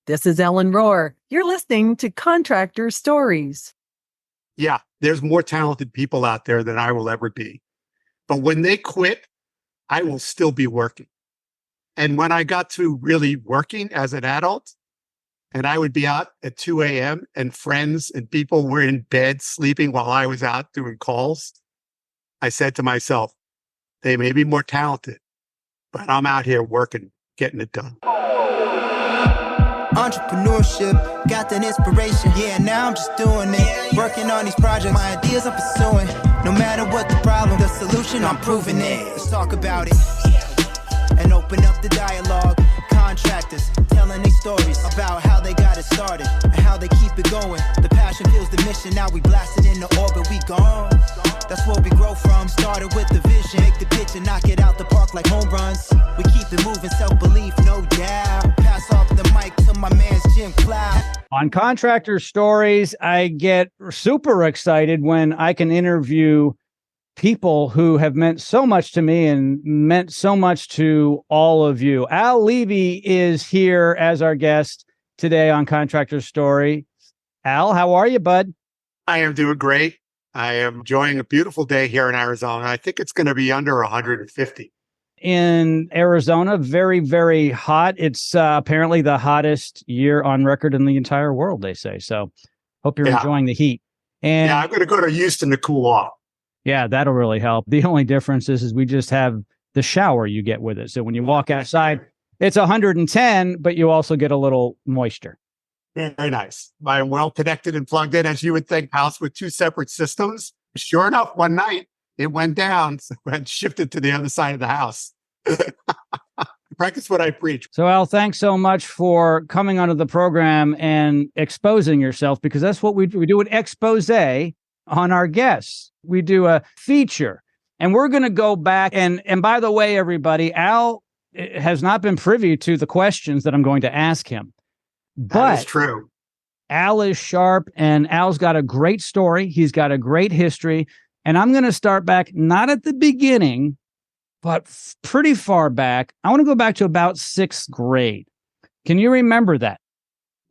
This is Ellen Rohr. You're listening to Contractor Stories. Yeah, there's more talented people out there than I will ever be. But when they quit, I will still be working. And when I got to really working as an adult, and I would be out at 2 a.m. and friends and people were in bed sleeping while I was out doing calls, I said to myself, they may be more talented, but I'm out here working, getting it done. Entrepreneurship, got that inspiration. Yeah, now I'm just doing it. Working on these projects, my ideas I'm pursuing. No matter what the problem, the solution, I'm proving it. Let's talk about it and open up the dialogue. Contractors telling their stories about how they got it started and how they keep it going. The passion fuels the mission. Now we blasted into orbit, we gone. That's where we grow from. Started with the vision, make the pitch and knock it out the park like home runs. We keep it moving, self-belief, no doubt. Pass off the mic to my man's Jim Klauck. On Contractor Stories, I get super excited when I can interview people who have meant so much to me and meant so much to all of you. Al Levi is here as our guest today on Contractor Story. Al, how are you, bud? I am doing great. I am enjoying a beautiful day here in Arizona. I think it's going to be under 150. In Arizona, very, very hot. It's apparently the hottest year on record in the entire world, they say. So hope you're enjoying the heat. And I'm going to go to Houston to cool off. Yeah, that'll really help. The only difference is we just have the shower you get with it. So when you walk outside, it's 110, but you also get a little moisture. Very nice. I am well connected and plugged in, as you would think, house with two separate systems. Sure enough, one night it went down, so I had shifted to the other side of the house. Practice what I preach. So Al, thanks so much for coming onto the program and exposing yourself, because that's what we do. We do an expose on our guests. We do a feature, and we're going to go back. And by the way, everybody, Al has not been privy to the questions that I'm going to ask him. But that is true. Al is sharp, and Al's got a great story. He's got a great history. And I'm going to start back, not at the beginning, but pretty far back. I want to go back to about sixth grade. Can you remember that?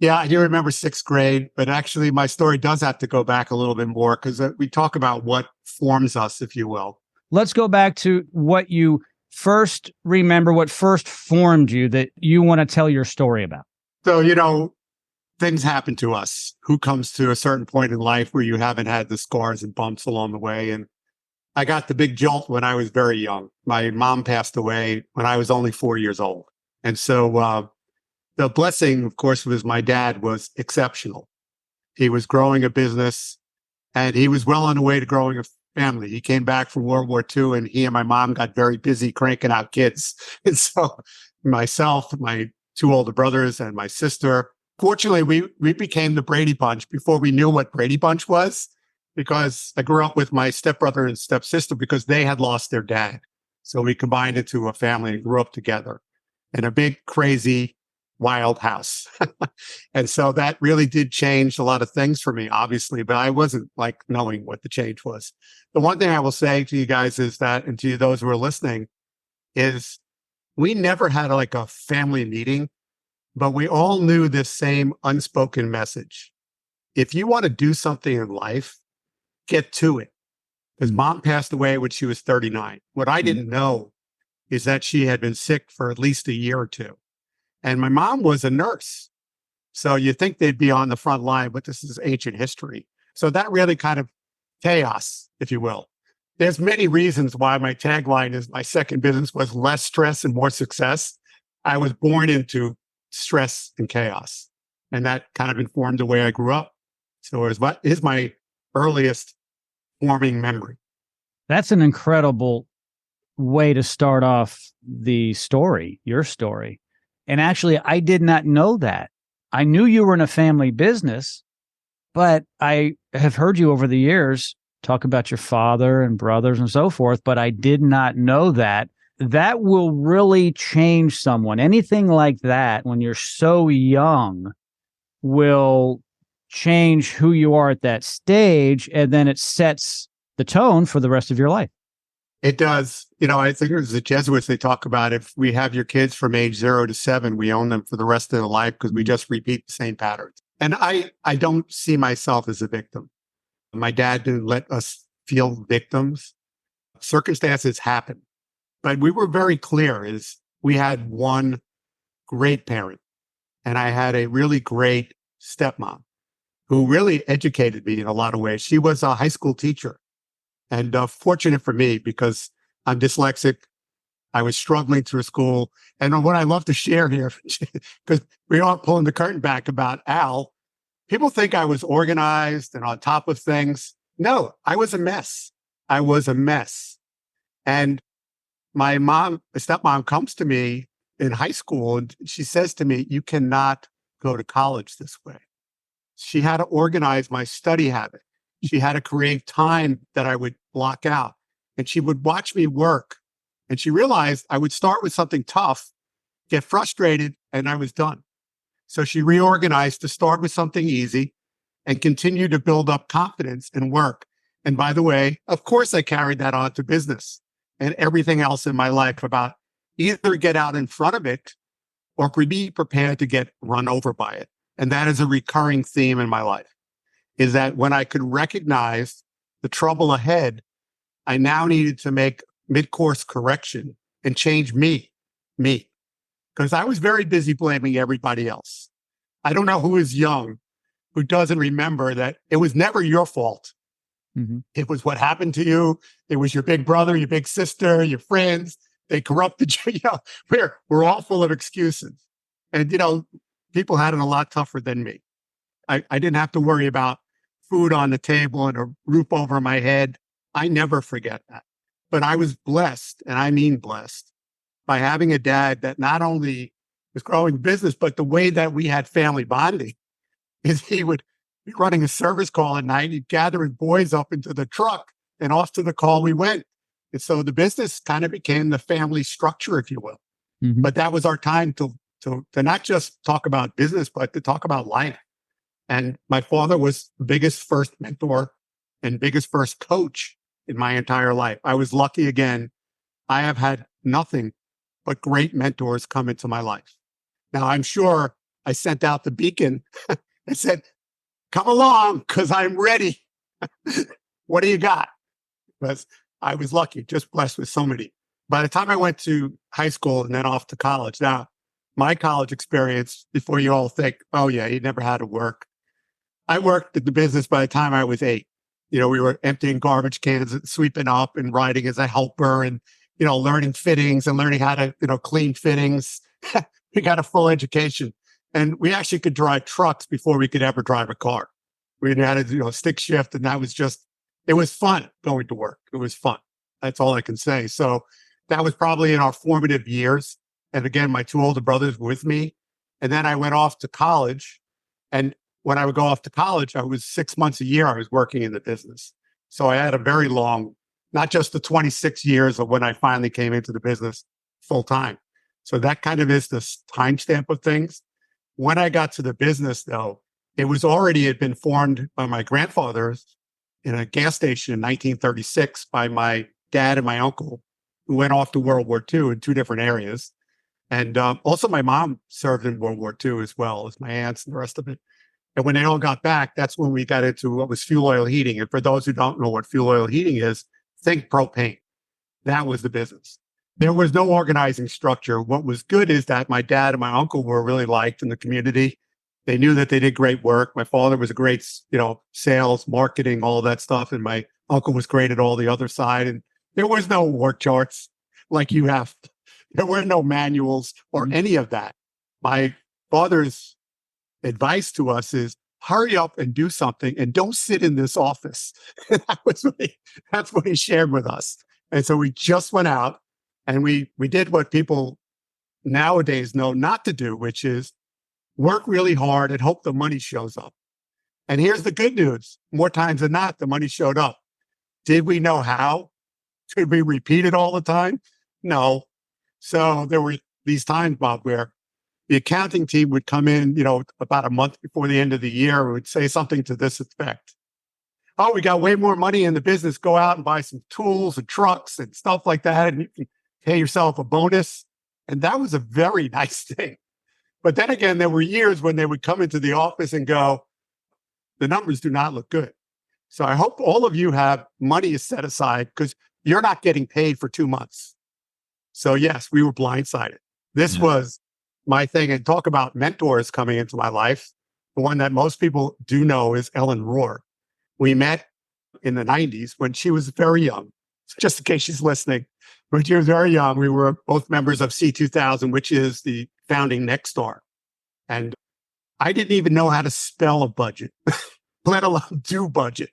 Yeah, I do remember sixth grade, but actually my story does have to go back a little bit more because we talk about what forms us, if you will. Let's go back to what you first remember, what first formed you that you want to tell your story about. So, things happen to us. Who comes to a certain point in life where you haven't had the scars and bumps along the way? And I got the big jolt when I was very young. My mom passed away when I was only 4 years old. And so the blessing, of course, was my dad was exceptional. He was growing a business and he was well on the way to growing a family. He came back from World War II and he and my mom got very busy cranking out kids. And so myself, my two older brothers and my sister, fortunately, we became the Brady Bunch before we knew what Brady Bunch was, because I grew up with my stepbrother and stepsister because they had lost their dad. So we combined into a family and grew up together in a big, crazy, wild house. And so that really did change a lot of things for me, obviously, but I wasn't like knowing what the change was. The one thing I will say to you guys is that, and to those who are listening, is we never had like a family meeting, but we all knew this same unspoken message. If you want to do something in life, get to it. Because mom passed away when she was 39. What I didn't know is that she had been sick for at least a year or two. And my mom was a nurse. So you think they'd be on the front line, but this is ancient history. So that really kind of chaos, if you will. There's many reasons why my tagline is my second business was less stress and more success. I was born into stress and chaos. And that kind of informed the way I grew up. So it is my earliest forming memory. That's an incredible way to start off the story, your story. And actually, I did not know that. I knew you were in a family business, but I have heard you over the years talk about your father and brothers and so forth, but I did not know that. That will really change someone. Anything like that, when you're so young, will change who you are at that stage, and then it sets the tone for the rest of your life. It does. I think it was the Jesuits, they talk about if we have your kids from age 0 to 7, we own them for the rest of their life because we just repeat the same patterns. And I don't see myself as a victim. My dad didn't let us feel victims. Circumstances happen. But we were very clear is we had one great parent and I had a really great stepmom who really educated me in a lot of ways. She was a high school teacher. And fortunate for me because I'm dyslexic. I was struggling through school. And what I love to share here, because we are pulling the curtain back about Al, people think I was organized and on top of things. No, I was a mess. I was a mess. And my stepmom comes to me in high school and she says to me, you cannot go to college this way. She had to organize my study habit. She had to create time that I would block out. And she would watch me work. And she realized I would start with something tough, get frustrated, and I was done. So she reorganized to start with something easy and continue to build up confidence and work. And by the way, of course, I carried that on to business and everything else in my life about either get out in front of it or be prepared to get run over by it. And that is a recurring theme in my life. Is that when I could recognize the trouble ahead, I now needed to make mid-course correction and change me. Because I was very busy blaming everybody else. I don't know who is young, who doesn't remember that it was never your fault. Mm-hmm. It was what happened to you. It was your big brother, your big sister, your friends. They corrupted you. We're all full of excuses. And, people had it a lot tougher than me. I didn't have to worry about food on the table and a roof over my head. I never forget that. But I was blessed, and I mean blessed, by having a dad that not only was growing business, but the way that we had family bonding is he would be running a service call at night. He'd gather his boys up into the truck and off to the call we went. And so the business kind of became the family structure, if you will. Mm-hmm. But that was our time to not just talk about business, but to talk about life. And my father was the biggest first mentor and biggest first coach in my entire life. I was lucky again. I have had nothing but great mentors come into my life. Now, I'm sure I sent out the beacon and said, come along, because I'm ready. What do you got? Because I was lucky, just blessed with so many. By the time I went to high school and then off to college, now, my college experience, before you all think, oh, yeah, he never had to work. I worked at the business by the time I was 8. We were emptying garbage cans and sweeping up and riding as a helper and, learning fittings and learning how to, clean fittings. We got a full education. And we actually could drive trucks before we could ever drive a car. We had to do stick shift. And that was it was fun going to work. It was fun. That's all I can say. So that was probably in our formative years. And again, my 2 older brothers were with me. And then I went off to college. And when I would go off to college, I was 6 months a year, I was working in the business. So I had a very long, not just the 26 years of when I finally came into the business full time. So that kind of is the timestamp of things. When I got to the business, though, it had been formed by my grandfathers in a gas station in 1936 by my dad and my uncle, who went off to World War II in 2 different areas. And also my mom served in World War II as well as my aunts and the rest of it. And when they all got back, that's when we got into what was fuel oil heating. And for those who don't know what fuel oil heating is, think propane. That was the business. There was no organizing structure. What was good is that my dad and my uncle were really liked in the community. They knew that they did great work. My father was a great, sales, marketing, all of that stuff. And my uncle was great at all the other side. And there was no work charts like you have. There were no manuals or any of that. My father's advice to us is hurry up and do something and don't sit in this office. That's what he shared with us. And so we just went out and we did what people nowadays know not to do, which is work really hard and hope the money shows up. And here's the good news. More times than not, the money showed up. Did we know how? Did we repeat it all the time? No. So there were these times, Bob, where the accounting team would come in, about a month before the end of the year, would say something to this effect. oh, we got way more money in the business. Go out and buy some tools and trucks and stuff like that. And you can pay yourself a bonus. And that was a very nice thing. But then again, there were years when they would come into the office and go, the numbers do not look good. So I hope all of you have money is set aside because you're not getting paid for 2 months. So yes, we were blindsided. This was my thing. And talk about mentors coming into my life. The one that most people do know is Ellen Rohr. We met in the 90s when she was very young, just in case she's listening. When she was very young, we were both members of C2000, which is the founding Nexstar. And I didn't even know how to spell a budget, let alone do budget.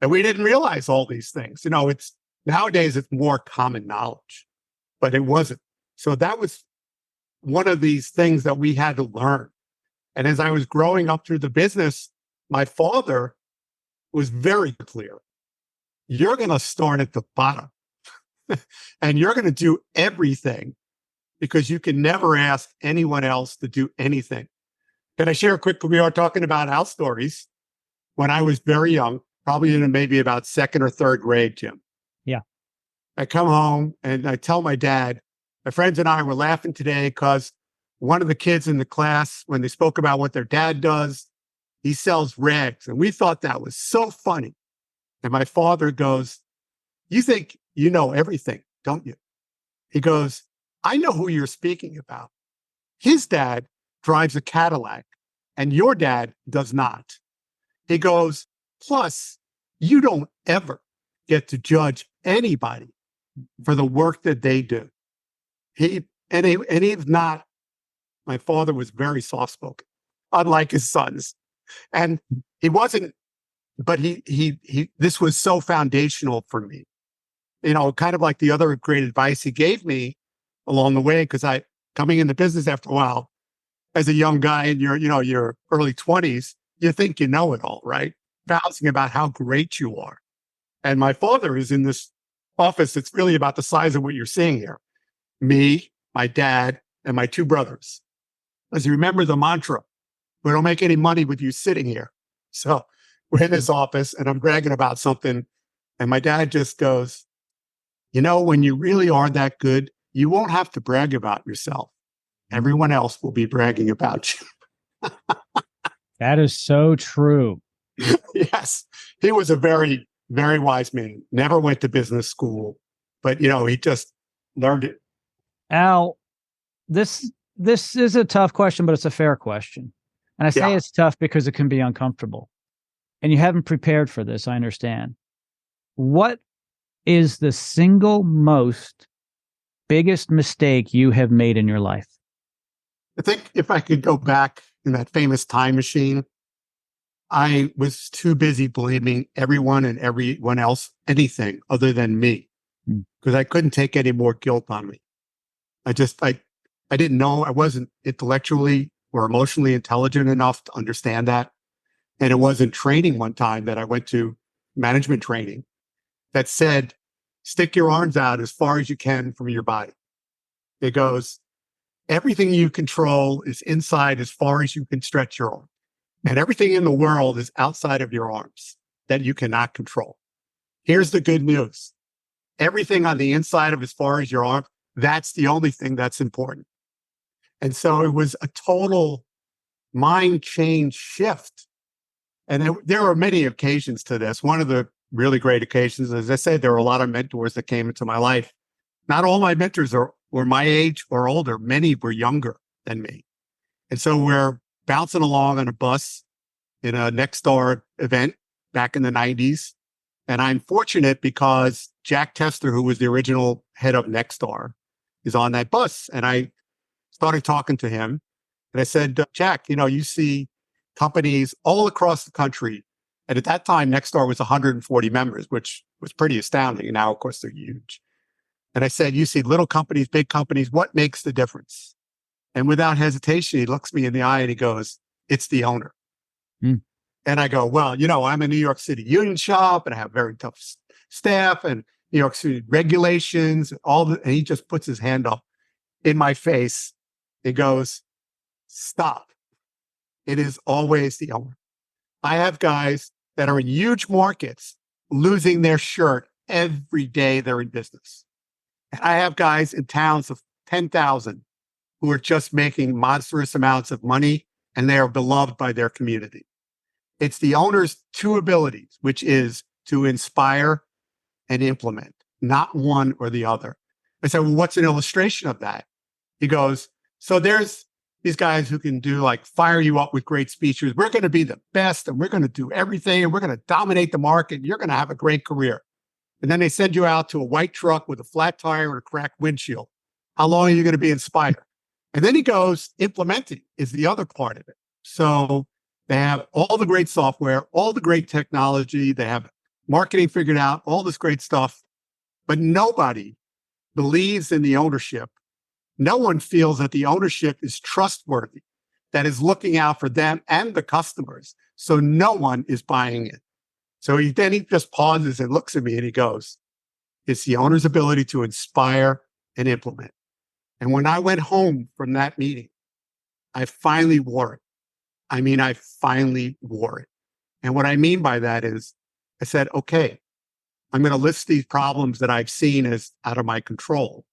And we didn't realize all these things. You know, it's nowadays it's more common knowledge, but it wasn't. So that was one of these things that we had to learn. And as I was growing up through the business, my father was very clear. You're going to start at the bottom and you're going to do everything because you can never ask anyone else to do anything. Can I share quickly? We are talking about our stories. When I was very young, probably in maybe about second or third grade, Jim. Yeah. I come home and I tell my dad, my friends and I were laughing today because one of the kids in the class, when they spoke about what their dad does, he sells rags. And we thought that was so funny. And my father goes, you think you know everything, don't you? He goes, I know who you're speaking about. His dad drives a Cadillac and your dad does not. He goes, plus, you don't ever get to judge anybody for the work that they do. He's not, my father was very soft-spoken, unlike his sons. And he wasn't, but this was so foundational for me. You know, kind of like the other great advice he gave me along the way, because coming into business after a while, as a young guy in your early 20s, you think you know it all, right? Bouncing about how great you are. And my father is in this office that's really about the size of what you're seeing here. Me, my dad, and my two brothers. As you remember the mantra, we don't make any money with you sitting here. So we're in this office and I'm bragging about something. And my dad just goes, you know, when you really are that good, you won't have to brag about yourself. Everyone else will be bragging about you. That is so true. Yes. He was a very, very wise man. Never went to business school, but, you know, he just learned it. Al, this is a tough question, but it's a fair question. And I say it's tough because it can be uncomfortable. And you haven't prepared for this, I understand. What is the single most biggest mistake you have made in your life? I think if I could go back in that famous time machine, I was too busy blaming everyone and everyone else, anything other than me, because I couldn't take any more guilt on me. I didn't know, I wasn't intellectually or emotionally intelligent enough to understand that. And it wasn't training one time that I went to, management training, that said, stick your arms out as far as you can from your body. It goes, everything you control is inside as far as you can stretch your arm. And everything in the world is outside of your arms that you cannot control. Here's the good news. Everything on the inside of as far as your arm, that's the only thing that's important. And so it was a total mind change shift. And there were many occasions to this. One of the really great occasions, as I said, there were a lot of mentors that came into my life. Not all my mentors were my age or older. Many were younger than me. And so we're bouncing along on a bus in a Nexstar event back in the 90s. And I'm fortunate because Jack Tester, who was the original head of Nexstar, is on that bus. And I started talking to him. And I said, Jack, you know, you see companies all across the country. And at that time, Nexstar was 140 members, which was pretty astounding. And now, of course, they're huge. And I said, you see little companies, big companies, what makes the difference? And without hesitation, he looks me in the eye and he goes, it's the owner. And I go, well, you know, I'm a New York City union shop and I have very tough staff and New York City regulations, and he just puts his hand up in my face. He goes, stop. It is always the owner. I have guys that are in huge markets losing their shirt every day they're in business. And I have guys in towns of 10,000 who are just making monstrous amounts of money, and they are beloved by their community. It's the owner's two abilities, which is to inspire and implement, not one or the other. I said, well, what's an illustration of that? He goes, so there's these guys who can do like fire you up with great speeches. We're going to be the best and we're going to do everything and we're going to dominate the market. And you're going to have a great career. And then they send you out to a white truck with a flat tire and a cracked windshield. How long are you going to be inspired? And then he goes, implementing is the other part of it. So they have all the great software, all the great technology. They have marketing figured out, all this great stuff, but nobody believes in the ownership. No one feels that the ownership is trustworthy, that is looking out for them and the customers. So no one is buying it. So he just pauses and looks at me and he goes, it's the owner's ability to inspire and implement. And when I went home from that meeting, I finally wore it. I finally wore it. And what I mean by that is I said, okay, I'm going to list these problems that I've seen as out of my control,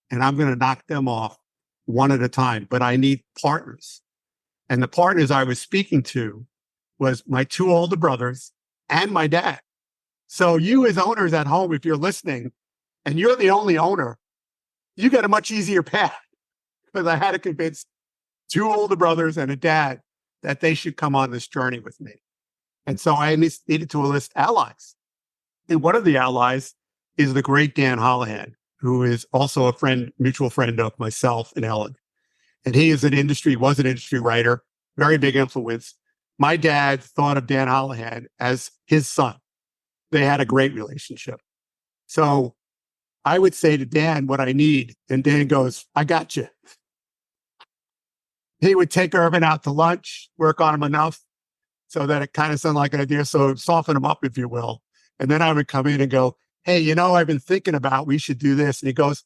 and I'm going to knock them off one at a time. But I need partners. And the partners I was speaking to was my two older brothers and my dad. So you as owners at home, if you're listening and you're the only owner, you got a much easier path, because I had to convince two older brothers and a dad that they should come on this journey with me. And so I needed to enlist allies. And one of the allies is the great Dan Holohan, who is also a friend, mutual friend of myself and Ellen. And he was an industry writer, very big influence. My dad thought of Dan Holohan as his son. They had a great relationship. So I would say to Dan what I need, and Dan goes, I got you. He would take Irvin out to lunch, work on him enough so that it kind of sounded like an idea. So soften him up, if you will. And then I would come in and go, hey, I've been thinking about, we should do this. And he goes,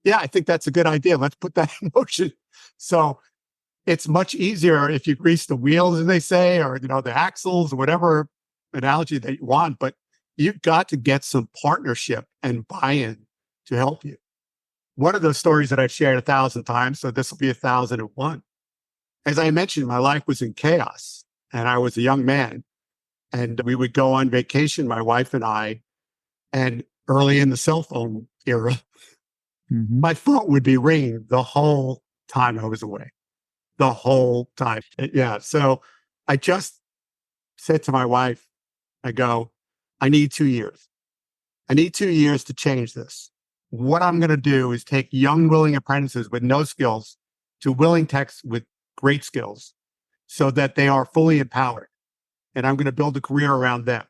yeah, I think that's a good idea. Let's put that in motion. So it's much easier if you grease the wheels, as they say, or, the axles, or whatever analogy that you want. But you've got to get some partnership and buy-in to help you. One of those stories that I've shared 1,000 times, so this will be 1,001. As I mentioned, my life was in chaos and I was a young man, and we would go on vacation, my wife and I, and early in the cell phone era, my phone would be ringing the whole time I was away, the whole time. Yeah. So I just said to my wife, I go, I need 2 years. I need 2 years to change this. What I'm going to do is take young, willing apprentices with no skills to willing techs with great skills so that they are fully empowered. And I'm going to build a career around them.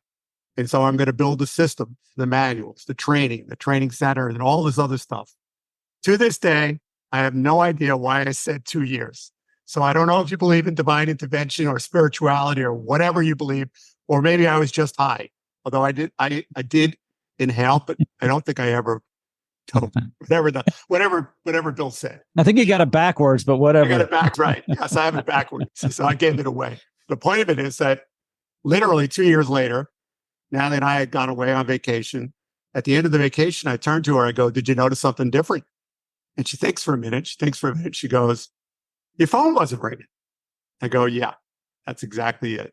And so I'm going to build the systems, the manuals, the training center, and all this other stuff. To this day, I have no idea why I said 2 years. So I don't know if you believe in divine intervention or spirituality or whatever you believe, or maybe I was just high. Although I did inhale, but I don't think I ever told whatever Bill said. I think you got it backwards, but whatever. I got it back right. Yes, I have it backwards. So I gave it away. The point of it is that literally 2 years later, Natalie and I had gone away on vacation. At the end of the vacation, I turned to her. I go, did you notice something different? And she thinks for a minute. She goes, your phone wasn't ringing. I go, yeah, that's exactly it.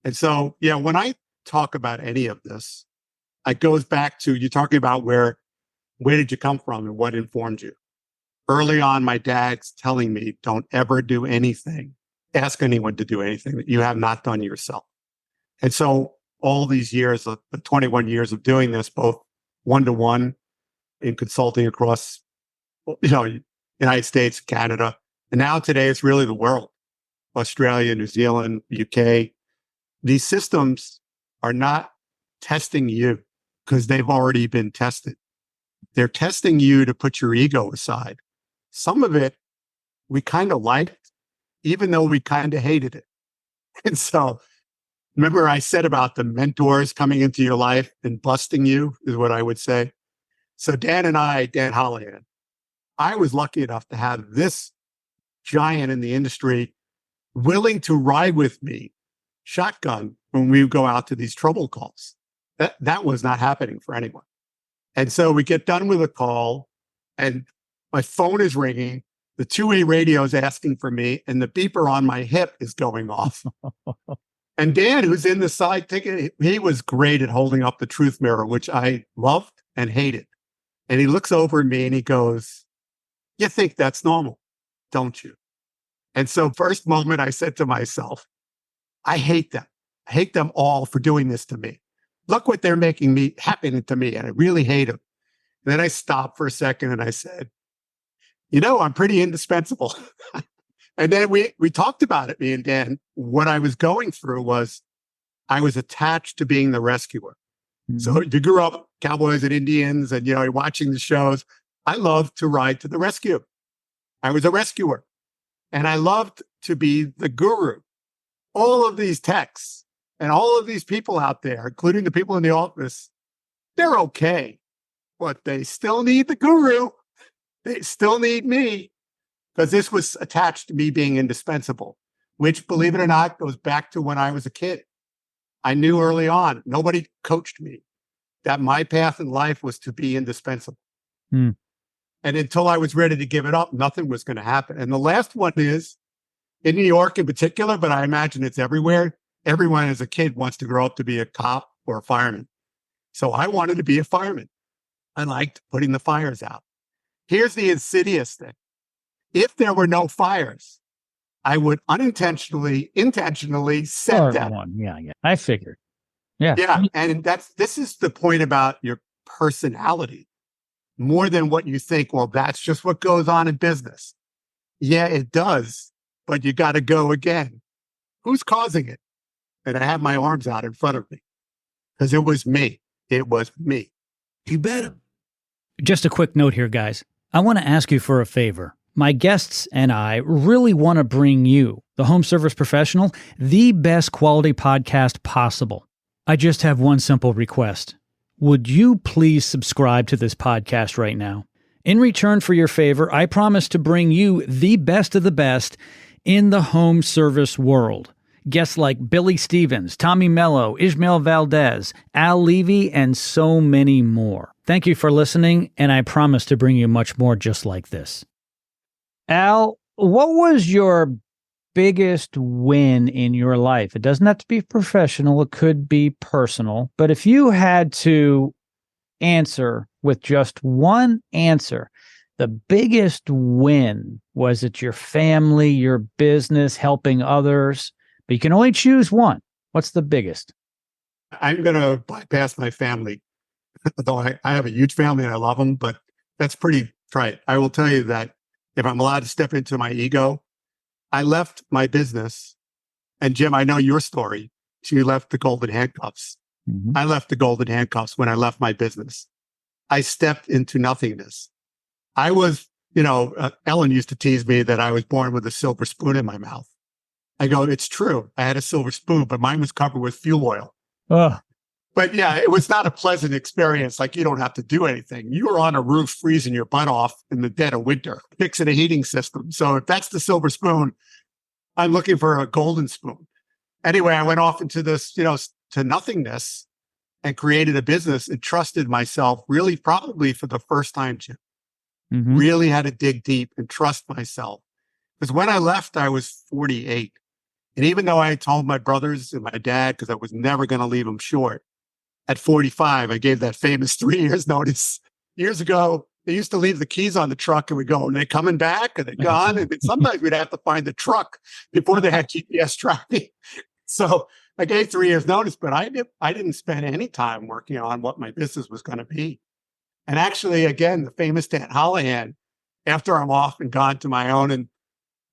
And so, yeah, when I talk about any of this, it goes back to you talking about where did you come from and what informed you? Early on, my dad's telling me, don't ever do anything, ask anyone to do anything that you have not done yourself. And so all these years, the 21 years of doing this, both one-to-one in consulting across, United States, Canada, and now today it's really the world, Australia, New Zealand, UK. These systems are not testing you because they've already been tested. They're testing you to put your ego aside. Some of it we kind of liked, even though we kind of hated it. And so remember I said about the mentors coming into your life and busting you is what I would say. So Dan Holohan, I was lucky enough to have this giant in the industry willing to ride with me shotgun when we would go out to these trouble calls. That was not happening for anyone. And so we get done with a call and my phone is ringing. The two-way radio is asking for me and the beeper on my hip is going off. And Dan, who's in the side ticket, he was great at holding up the truth mirror, which I loved and hated. And he looks over at me and he goes, "You think that's normal, don't you?" And so first moment I said to myself, I hate them. I hate them all for doing this to me. Look what they're making me happening to me. And I really hate them. And then I stopped for a second and I said, I'm pretty indispensable. And then we talked about it, me and Dan. What I was going through was I was attached to being the rescuer. Mm-hmm. So you grew up cowboys and Indians and, you're watching the shows. I loved to ride to the rescue. I was a rescuer and I loved to be the guru. All of these techs and all of these people out there, including the people in the office, they're okay, but they still need the guru. They still need me because this was attached to me being indispensable, which, believe it or not, goes back to when I was a kid. I knew early on, nobody coached me, that my path in life was to be indispensable. And until I was ready to give it up, nothing was going to happen. And the last one is, in New York in particular, but I imagine it's everywhere, everyone as a kid wants to grow up to be a cop or a fireman. So I wanted to be a fireman. I liked putting the fires out. Here's the insidious thing. If there were no fires, I would intentionally set them. Yeah. I figured. Yeah. Yeah. And this is the point about your personality more than what you think. Well, that's just what goes on in business. Yeah, it does. But you got to go again. Who's causing it? And I have my arms out in front of me because it was me. It was me. You better. Just a quick note here, guys. I want to ask you for a favor. My guests and I really want to bring you, the home service professional, the best quality podcast possible. I just have one simple request. Would you please subscribe to this podcast right now? In return for your favor, I promise to bring you the best of the best in the home service world. Guests like Billy Stevens, Tommy Mello, Ishmael Valdez, Al Levy, and so many more. Thank you for listening, and I promise to bring you much more just like this. Al, what was your biggest win in your life? It doesn't have to be professional. It could be personal. But if you had to answer with just one answer, the biggest win, was it your family, your business, helping others? But you can only choose one. What's the biggest? I'm going to bypass my family, although I have a huge family and I love them, but that's pretty trite. I will tell you that if I'm allowed to step into my ego, I left my business. And Jim, I know your story. You left the golden handcuffs. Mm-hmm. I left the golden handcuffs when I left my business. I stepped into nothingness. I was, Ellen used to tease me that I was born with a silver spoon in my mouth. I go, it's true. I had a silver spoon, but mine was covered with fuel oil. But yeah, it was not a pleasant experience. Like, you don't have to do anything. You were on a roof freezing your butt off in the dead of winter, fixing a heating system. So if that's the silver spoon, I'm looking for a golden spoon. Anyway, I went off into this, to nothingness and created a business and trusted myself really probably for the first time, Jim. Mm-hmm. Really had to dig deep and trust myself. Because when I left, I was 48. And even though I told my brothers and my dad, because I was never going to leave them short, at 45, I gave that famous 3 years notice. Years ago, they used to leave the keys on the truck and we go, are they coming back? Are they gone? And sometimes we'd have to find the truck before they had GPS tracking. So I gave 3 years notice, but I didn't spend any time working on what my business was going to be. And actually, again, the famous Dan Holohan, after I'm off and gone to my own, and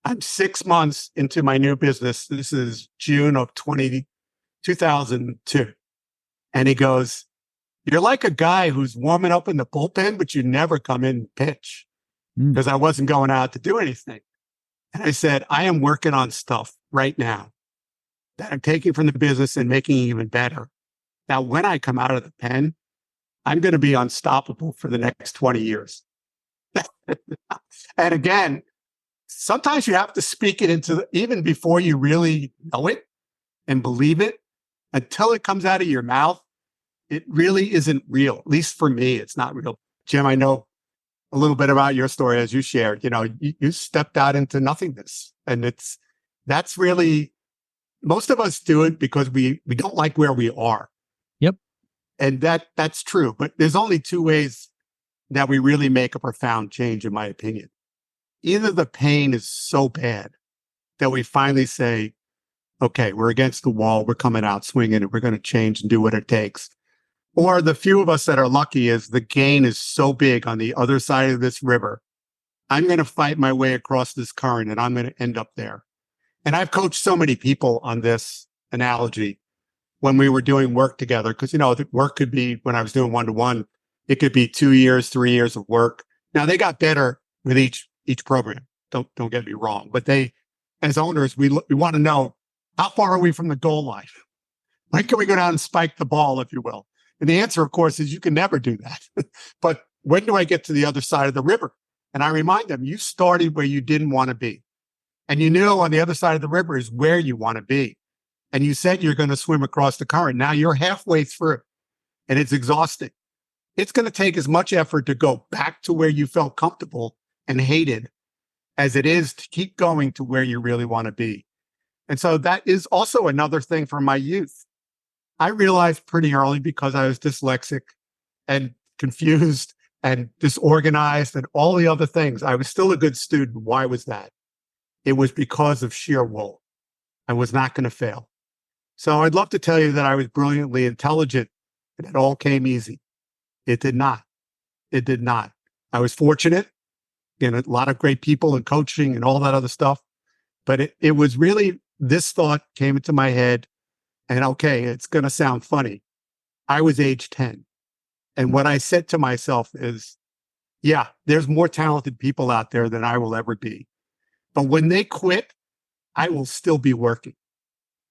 I'm 6 months into my new business. This is June of 2002. And he goes, you're like a guy who's warming up in the bullpen, but you never come in and pitch because I wasn't going out to do anything. And I said, I am working on stuff right now that I'm taking from the business and making it even better. Now, when I come out of the pen, I'm going to be unstoppable for the next 20 years. And again, sometimes you have to speak it into even before you really know it. and believe it, until it comes out of your mouth, it really isn't real. At least for me, it's not real. Jim, I know a little bit about your story as you shared. You stepped out into nothingness, and that's really, most of us do it because we don't like where we are. Yep. And that's true. But there's only two ways that we really make a profound change, in my opinion. Either the pain is so bad that we finally say, okay, we're against the wall, we're coming out swinging, and we're going to change and do what it takes. Or the few of us that are lucky is the gain is so big on the other side of this river, I'm going to fight my way across this current and I'm going to end up there. And I've coached so many people on this analogy when we were doing work together, because, the work could be, when I was doing one-to-one, it could be 2 years, 3 years of work. Now they got better with each program. Don't get me wrong, but they, as owners, we want to know, how far are we from the goal line? When can we go down and spike the ball, if you will? And the answer, of course, is you can never do that. But when do I get to the other side of the river? And I remind them, you started where you didn't want to be. And you know on the other side of the river is where you want to be. And you said you're going to swim across the current. Now you're halfway through, and it's exhausting. It's going to take as much effort to go back to where you felt comfortable and hated as it is to keep going to where you really want to be. And so that is also another thing from my youth. I realized pretty early, because I was dyslexic and confused and disorganized and all the other things, I was still a good student. Why was that? It was because of sheer will. I was not going to fail. So I'd love to tell you that I was brilliantly intelligent and it all came easy. It did not. It did not. I was fortunate, a lot of great people and coaching and all that other stuff. But it was really, this thought came into my head, and okay, it's going to sound funny. I was age 10. And what I said to myself is, yeah, there's more talented people out there than I will ever be. But when they quit, I will still be working.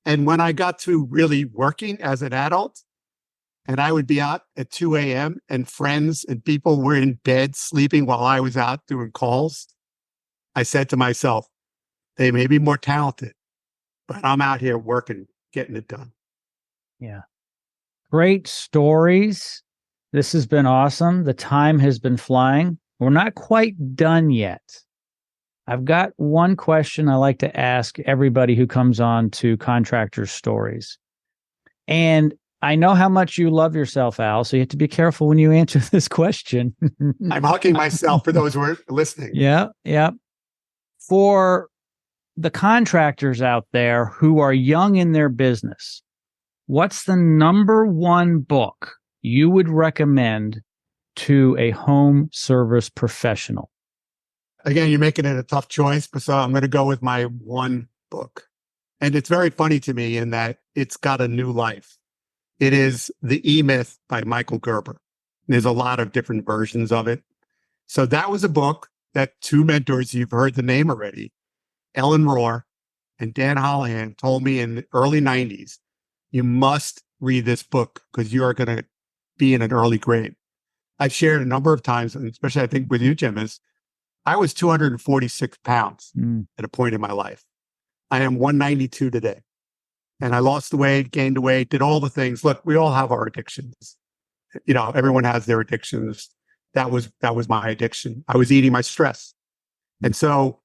And when I got to really working as an adult, and I would be out at 2 a.m. and friends and people were in bed sleeping while I was out doing calls, I said to myself, they may be more talented, but I'm out here working, getting it done. Yeah. Great stories. This has been awesome. The time has been flying. We're not quite done yet. I've got one question I like to ask everybody who comes on to Contractor Stories. And I know how much you love yourself, Al, so you have to be careful when you answer this question. I'm hugging myself for those who are listening. Yeah. For the contractors out there who are young in their business, what's the number one book you would recommend to a home service professional? Again, you're making it a tough choice, so I'm going to go with my one book. And it's very funny to me in that it's got a new life. It is The E-Myth by Michael Gerber. There's a lot of different versions of it. So that was a book that two mentors, you've heard the name already, Ellen Rohr and Dan Holohan, told me in the early 90s, you must read this book because you are going to be in an early grade. I've shared a number of times, and especially I think with you, Jim, is I was 246 pounds at a point in my life. I am 192 today. And I lost the weight, gained the weight, did all the things. Look, we all have our addictions. Everyone has their addictions. That was my addiction. I was eating my stress. And so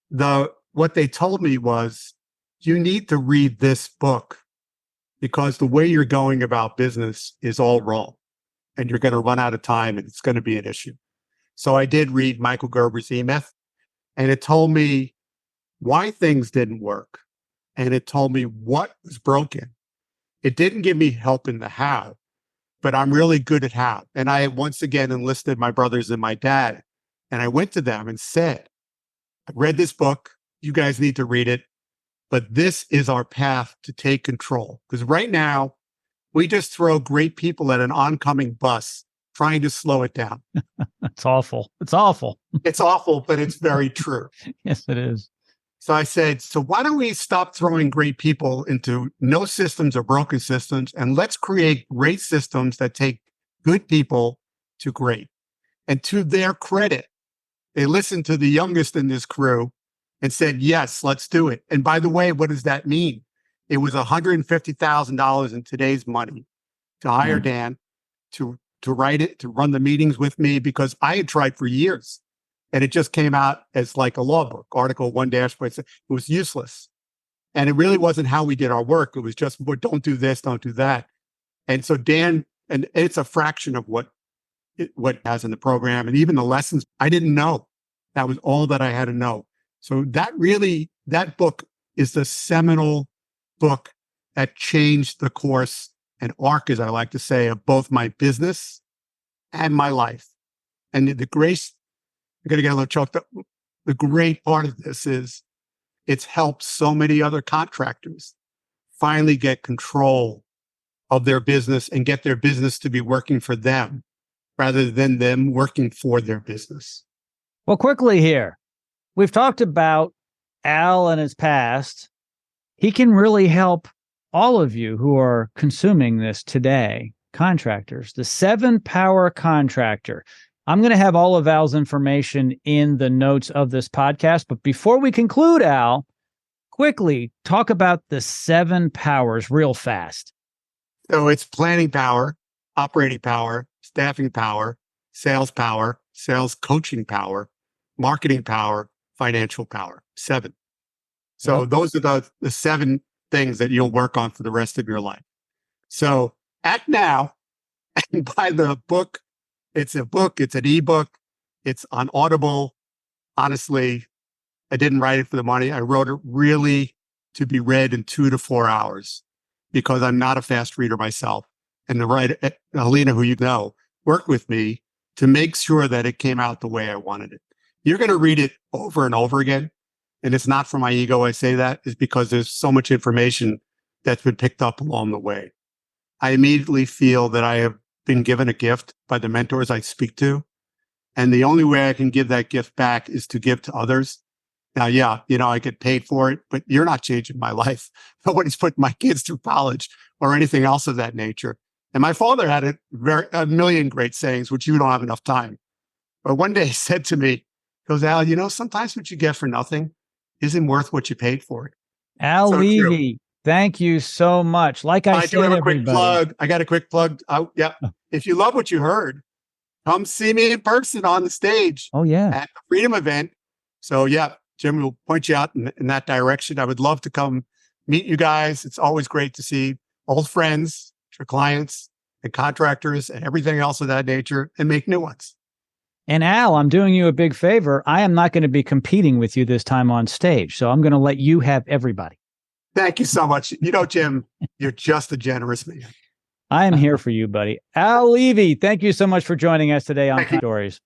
what they told me was, you need to read this book because the way you're going about business is all wrong. And you're going to run out of time and it's going to be an issue. So I did read Michael Gerber's E-Myth, and it told me why things didn't work. And it told me what was broken. It didn't give me help in the how, but I'm really good at how. And I once again enlisted my brothers and my dad. And I went to them and said, I read this book. You guys need to read it. But this is our path to take control. Because right now, we just throw great people at an oncoming bus trying to slow it down. It's awful. It's awful. It's awful, but it's very true. Yes, it is. So I said, so why don't we stop throwing great people into no systems or broken systems, and let's create great systems that take good people to great. And to their credit, they listened to the youngest in this crew and said, yes, let's do it. And by the way, what does that mean? It was $150,000 in today's money to hire Dan to write it, to run the meetings with me, because I had tried for years and it just came out as like a law book, Article 1-. It was useless. And it really wasn't how we did our work. It was just, well, don't do this, don't do that. And so Dan, and it's a fraction of what it has in the program. And even the lessons I didn't know. That was all that I had to know. So that book is the seminal book that changed the course and arc, as I like to say, of both my business and my life. And the grace, I'm going to get a little choked up. The great part of this is it's helped so many other contractors finally get control of their business and get their business to be working for them rather than them working for their business. Well, quickly here, we've talked about Al and his past. He can really help all of you who are consuming this today, contractors, the 7-Power Contractor. I'm going to have all of Al's information in the notes of this podcast. But before we conclude, Al, quickly talk about the 7 powers real fast. So it's planning power, operating power, staffing power, sales coaching power, marketing power, financial power. 7. So those are the 7 things that you'll work on for the rest of your life. So act now and buy the book. It's a book. It's an ebook. It's on Audible. Honestly, I didn't write it for the money. I wrote it really to be read in 2 to 4 hours because I'm not a fast reader myself. And the writer, Helena, who you know, worked with me to make sure that it came out the way I wanted it. You're going to read it over and over again. And it's not for my ego. I say that is because there's so much information that's been picked up along the way. I immediately feel that I have been given a gift by the mentors I speak to. And the only way I can give that gift back is to give to others. Now, I get paid for it, but you're not changing my life. Nobody's putting my kids through college or anything else of that nature. And my father had a million great sayings, which you don't have enough time. But one day he said to me, he goes, Al, sometimes what you get for nothing isn't worth what you paid for it. Al Levi, thank you so much. Like I said, have a quick plug. I got a quick plug. If you love what you heard, come see me in person on the stage. Oh, yeah. At the Freedom event. So, Jim will point you out in that direction. I would love to come meet you guys. It's always great to see old friends, your clients and contractors and everything else of that nature and make new ones. And Al, I'm doing you a big favor. I am not going to be competing with you this time on stage. So I'm going to let you have everybody. Thank you so much. Jim, you're just a generous man. I am here for you, buddy. Al Levi, thank you so much for joining us today on Stories.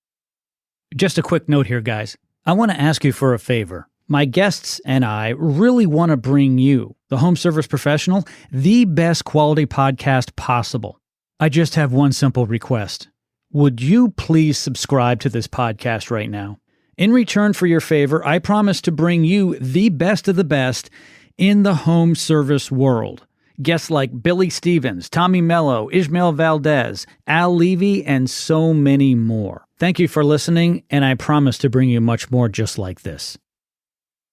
Just a quick note here, guys. I want to ask you for a favor. My guests and I really want to bring you, the home service professional, the best quality podcast possible. I just have one simple request. Would you please subscribe to this podcast right now? In return for your favor, I promise to bring you the best of the best in the home service world. Guests like Billy Stevens, Tommy Mello, Ishmael Valdez, Al Levi, and so many more. Thank you for listening, and I promise to bring you much more just like this.